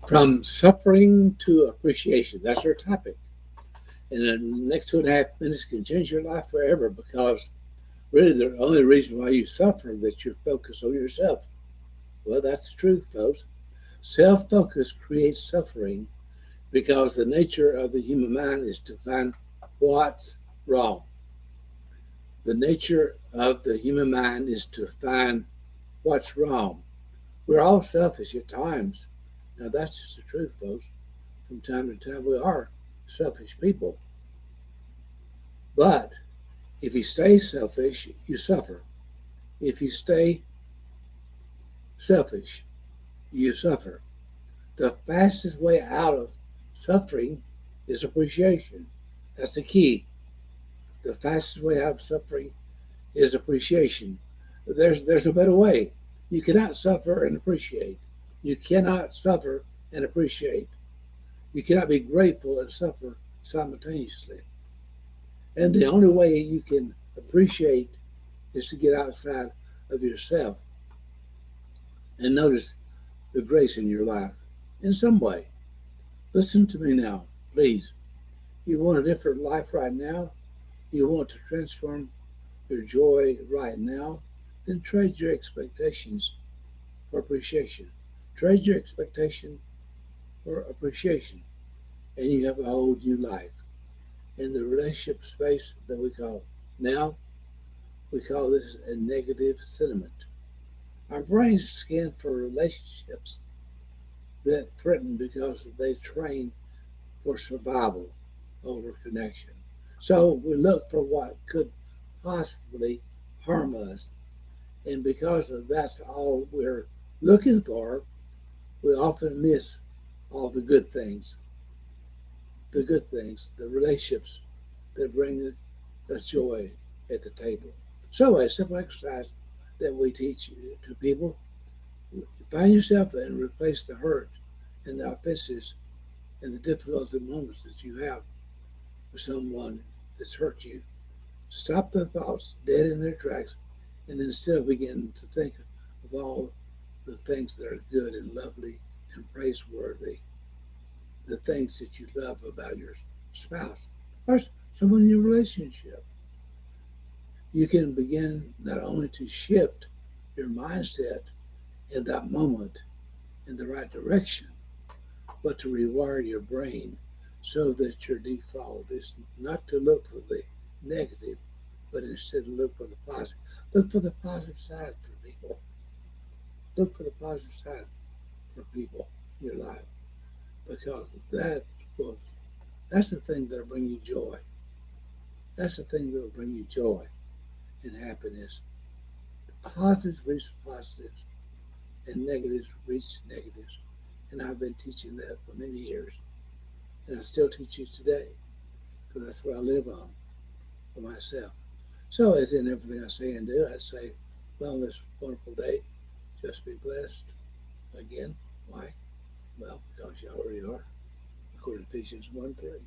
From suffering to appreciation. That's our topic. And the next 2.5 minutes can change your life forever because really the only reason why you suffer is that you're focused on yourself. Well, that's the truth, folks. Self focus creates suffering because the nature of the human mind is to find what's wrong. The nature of the human mind is to find what's wrong. We're all selfish at times. Now, that's just the truth, folks. From time to time, we are selfish people. But if you stay selfish, you suffer. If you stay selfish, you suffer. The fastest way out of suffering is appreciation. That's the key. The fastest way out of suffering is appreciation. There's no better way. You cannot suffer and appreciate. You cannot suffer and appreciate. You cannot be grateful and suffer simultaneously. And the only way you can appreciate is to get outside of yourself and notice the grace in your life in some way. Listen to me now, please. You want a different life right now? You want to transform your joy right now? Then trade your expectations for appreciation. Trade your expectation for appreciation, and you have a whole new life. In the relationship space that we call now, we call this a negative sentiment. Our brains scan for relationships that threaten because they train for survival over connection. So we look for what could possibly harm us. And because that's all we're looking for, we often miss all the good things, the relationships that bring us joy at the table. So a simple exercise that we teach to people, find yourself and replace the hurt and the offenses and the difficult moments that you have with someone that's hurt you. Stop the thoughts dead in their tracks and instead begin to think of all the things that are good and lovely and praiseworthy, the things that you love about your spouse or someone in your relationship. You can begin not only to shift your mindset in that moment in the right direction, but to rewire your brain so that your default is not to look for the negative, but instead look for the positive. Look for the positive side for people. Look for the positive side for people in your life because was that's the thing that'll bring you joy. That's the thing that'll bring you joy and happiness. Positives reach positives and negatives reach negatives. And I've been teaching that for many years. And I still teach you today because that's what I live on for myself. So, as in everything I say and do, I'd say, well, this wonderful day, just be blessed. Again, why? Well, because you already are, according to Ephesians 1:3.